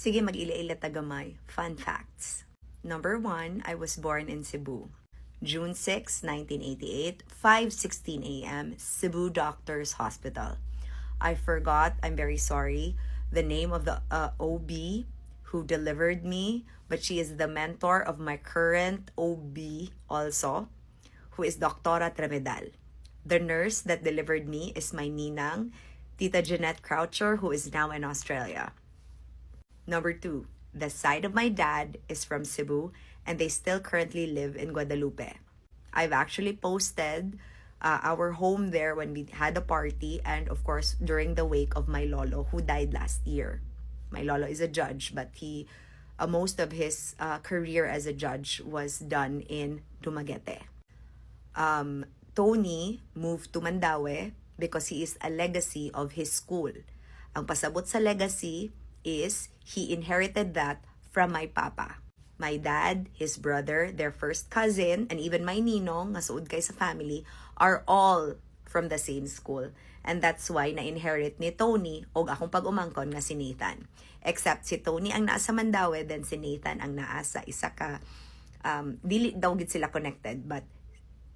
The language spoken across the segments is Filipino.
Sige, mag-ila-ila tagamay. Fun facts. Number 1, I was born in Cebu. June 6, 1988, 5:16 a.m., Cebu Doctors Hospital. I forgot, I'm very sorry, the name of the OB who delivered me, but she is the mentor of my current OB also, who is Doctora Tremedal. The nurse that delivered me is my ninang, Tita Jeanette Croucher, who is now in Australia. Number 2, the side of my dad is from Cebu, and they still currently live in Guadalupe. I've actually posted our home there when we had a party, and of course during the wake of my lolo who died last year. My lolo is a judge, but he most of his career as a judge was done in Dumaguete. Tony moved to Mandaue because he is a legacy of his school. Ang pasabot sa legacy is he inherited that from my papa. My dad, his brother, their first cousin, and even my ninong, nga suod kay sa family, are all from the same school. And that's why na-inherit ni Tony og akong pag-umangkon nga si Nathan. Except si Tony ang naa sa Mandaue, then si Nathan ang naa sa isa ka, dili daw gid sila connected, but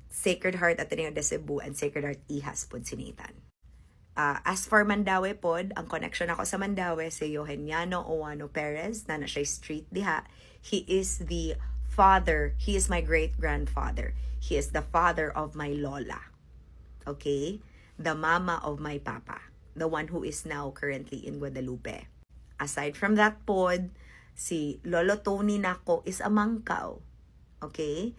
Sacred Heart Ateneo de Cebu and Sacred Heart Ihas pod si Nathan. As for Mandaue pod, ang connection ako sa Mandaue si Eugenio Owano Perez, na siya street diha. He is the father, he is my great-grandfather. He is the father of my lola. Okay? The mama of my papa. The one who is now currently in Guadalupe. Aside from that pod, si Lolo Tony nako is a mangkaw. Okay?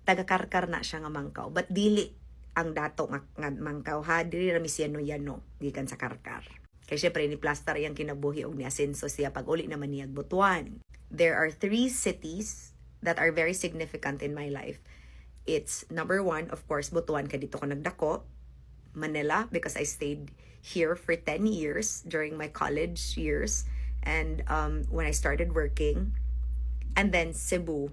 Taga-karkar na siya nga mangkaw. But dili ang dato nga mangkaw ha, dili rami siya no yano, gikan sa karkar. Kaya syempre ni plaster yang kinabuhi og ni asenso siya pag uli naman niya Butuan. There are 3 cities that are very significant in my life. It's number 1, of course, Butuan, ka dito ko nagdako. Manila, because I stayed here for 10 years during my college years and when I started working. And then Cebu,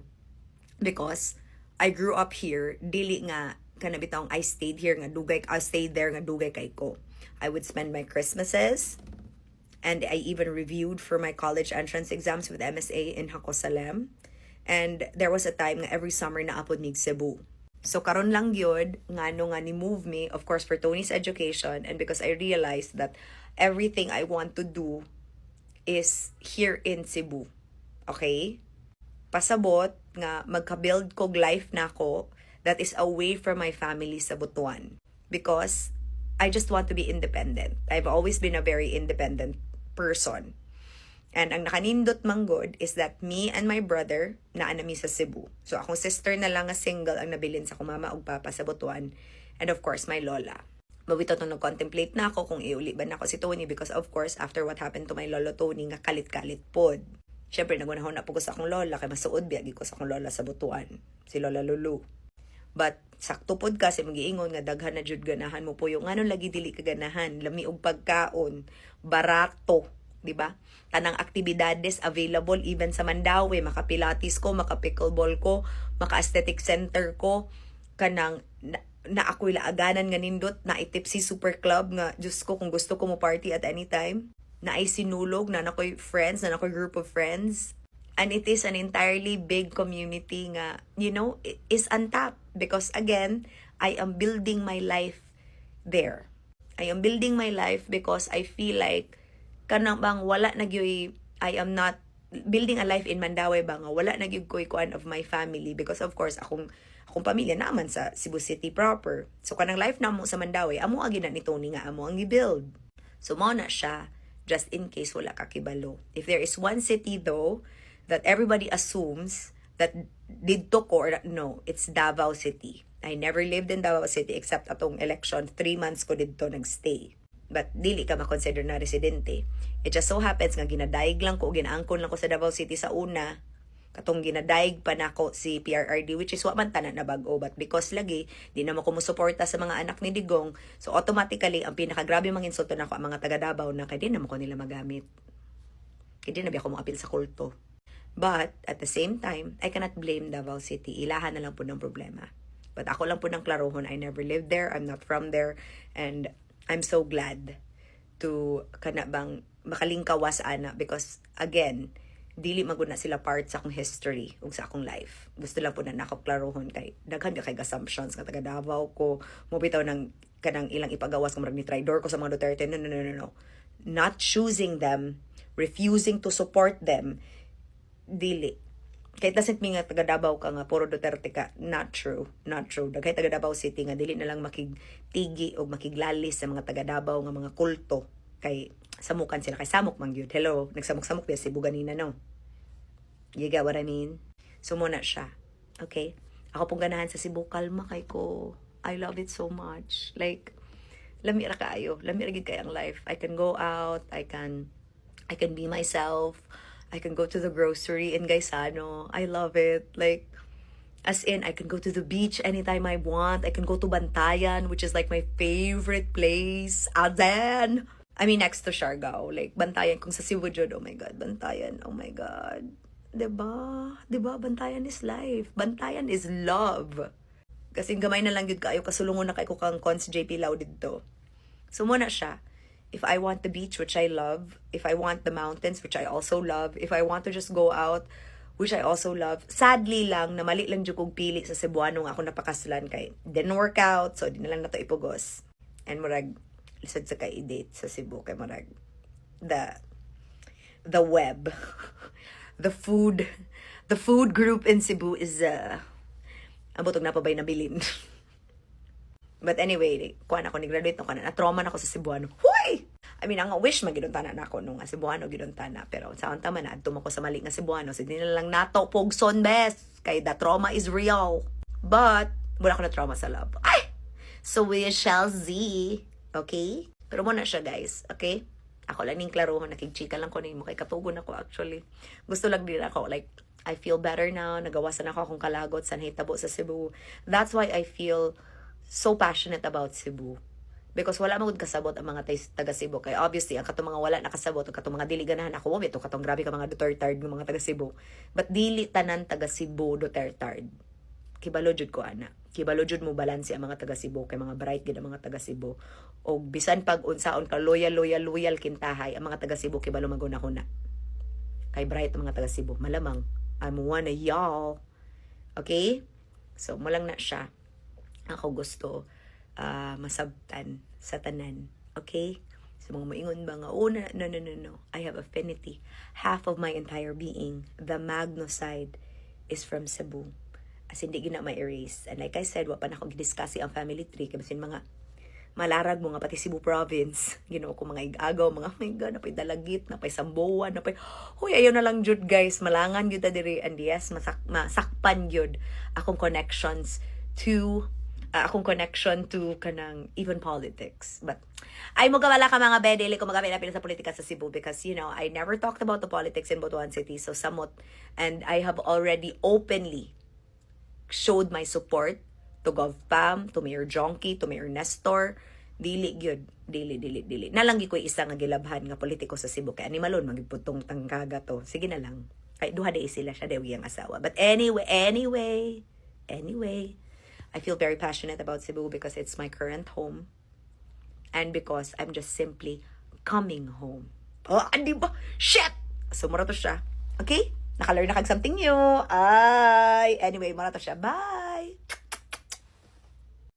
because I grew up here, dili nga kanabitang I stayed here nga dugay, I stayed there nga dugay kay ko. I would spend my Christmases, and I even reviewed for my college entrance exams with MSA in Hacosalem. And there was a time nga every summer na apod mig Cebu. So karon lang gyud ngano nga ni move me, of course for Tony's education, and because I realized that everything I want to do is here in Cebu. Okay? Pasabot nga magka-build kog life nako that is away from my family sa Butuan, because I just want to be independent. I've always been a very independent person. And ang nakanindot manggod is that me and my brother naa nami sa Cebu. So akong sister na lang nga single ang nabilin sa akong mama ug papa sa Butuan, and of course my lola. Mabito to nag-contemplate na ako kung iuli ba na ako si Tony, because of course after what happened to my lolo Tony nga kalit-kalit pod. Syempre nagunahon na po ko sa akong lola kay masuod biagi ko sa akong lola sa Butuan, si Lola Lulu. But sakto pod kasi magiingon nga daghan na jud ganahan mo po yung ngano lagi dili ka ganahan, lami og pagkaon, barato, di ba? Tanang aktibidades available even sa Mandaue, maka-pilates ko, maka-pickleball ko, maka-aesthetic center ko, kanang na ako'y laaganan nga nindot, na itipsy super club nga, Diyos ko, kung gusto ko mo party at any time, na ay sinulog, na ako'y friends, na ako'y group of friends. And it is an entirely big community nga, you know, is untapped. Because again, I am building my life there. I am building my life because I feel like kanang bang wala nagyoy, I am not building a life in Mandaue ba nga wala nagyoy koy kuan of my family, because of course akong pamilya naman sa Cebu City proper. So kanang life namo sa Mandaue, amo agi na ni Tony nga amo ang gi-build. So mao na siya, just in case wala ka kibalo. If there is one city though that everybody assumes that didto ko, or no, it's Davao City. I never lived in Davao City except atong election, 3 months ko didto nagstay. But dili ka ma-consider na residente. It just so happens nga ginadaig lang ko, ginaangkon lang ko sa Davao City sa una, katong ginadaig pa nako si PRRD, which is wa man tanan na bag-o, but because lagi di na mo ko musuporta sa mga anak ni Digong, so automatically ang pinakagrabe mang insulto nako ang mga taga Davao na kay di na mo ko nila magamit. Kay di na biya ko mo apil sa kulto. But at the same time, I cannot blame Davao City. Ilahan na lang po ng problema. But ako lang po ng klarohon, I never lived there, I'm not from there, and I'm so glad to kana bang makalingkawas ana because again dili maguna sila part sa akong history ug sa akong life. Gusto lang po na nako klarohon kay daghan ka kay assumptions nga taga Davao ko mo bitaw ng kanang ilang ipagawas kung ni traidor ko sa mga Duterte. No. Not choosing them, refusing to support them, dili. Kaya doesn't mean nga taga Davao ka nga puro Duterte ka. Not true. Daghay taga Davao City nga dili na lang makigtigi o makiglalis sa mga taga Davao nga mga kulto kay samukan sila kay samok man gyud. Hello, nagsamok-samok din Cebu ganina no. You get what I mean? So muna siya. Okay? Ako pong ganahan sa Cebu, kalma kay ko. I love it so much. Like, lami ra kaayo. Lami ra gid kay ang life. I can go out, I can be myself. I can go to the grocery in Gaisano. I love it. Like, as in, I can go to the beach anytime I want. I can go to Bantayan, which is like my favorite place. Aden! I mean, next to Siargao. Like, Bantayan. Kung sa Cebu jud, oh my God. Bantayan, oh my God. Diba? Bantayan is life. Bantayan is love. Kasi gamay na lang yun kayo. Kasulungon na kayo kang Cons JP Lau dito. So, muna siya. If I want the beach, which I love. If I want the mountains, which I also love. If I want to just go out, which I also love. Sadly lang, na mali lang dyan kong pili sa Cebuano nga ako napakaslan kay. Didn't work out, so di na lang na to ipugos. And murag, lisod sa kay-date sa Cebu. Kay murag, the web. The food group in Cebu is, abotog na pa ba'y nabilin. But anyway, kuan ako, ni-graduate na na-trauma na ako sa Cebuano. Huy! I mean, ang wish magiduntanan na ako nung Cebuano giduntana. Pero sa tama na, adto ko sa mali nga Cebuano. So, di na lang nato pogson best. Kay the trauma is real. But, wala ako na trauma sa love. Ay! So, we shall see. Okay? Pero muna siya, guys. Okay? Ako lang ning klarohon. Nakigchika lang ko nimo. Kay katugon ako, actually. Gusto lang din ako. Like, I feel better now. Nagawasan ako akong kalagot sa nahitabo sa Cebu. That's why I feel so passionate about Cebu. Because wala magud kasabot ang mga taga Cebu. Kaya obviously, ang katong mga wala nakasabot, ang katong mga dili ganahan ako, ito katong grabe ka mga Duterte ng mga taga Cebu. But dili tanan taga Cebu Duterte. Kibalo jud ko ana. Kibalo jud mo balanse ang mga taga Cebu kay mga bright gid ang mga taga Cebu. O bisan pag unsaon ka loyal kintahay, ang mga taga Cebu kibalo maguna-huna. Kay bright ang mga taga Cebu. Malamang I'm one of y'all. Okay? So, malang na siya. Ako gusto masabtan sa tanan. Okay? So, mga maingon ba nga, no. I have affinity. Half of my entire being, the Magno side, is from Cebu. As hindi gina ma-erase. And like I said, wa pa na ako gidiscuss ang family tree. Kasi mga malarag mo nga pati Cebu province. Ginoo ko mga igagaw, mga, oh my God, napay Dalagit, napay Samboan, napay, huy, ayaw na lang jud guys, malangan yun ta diri. And yes, masakpan yun akong connections to kanang even politics. But ay mo gawala ka mga bedeli ko magamit na sa politika sa Cebu because you know I never talked about the politics in Butuan City, so samot, and I have already openly showed my support to GovPam, to Mayor Jonky, to Mayor Nestor. Dili gyud, dili nalang gi ko isa nga gilabhan nga politiko sa Cebu kay animalon magiputong tangkaga to. Sige na lang, kay duha day sila siya day ang asawa. But anyway, I feel very passionate about Cebu because it's my current home. And because I'm just simply coming home. Oh, di ba? Shit! So, mura to siya. Okay? Nakalearn na kag something new. Ay! Anyway, mura to siya. Bye!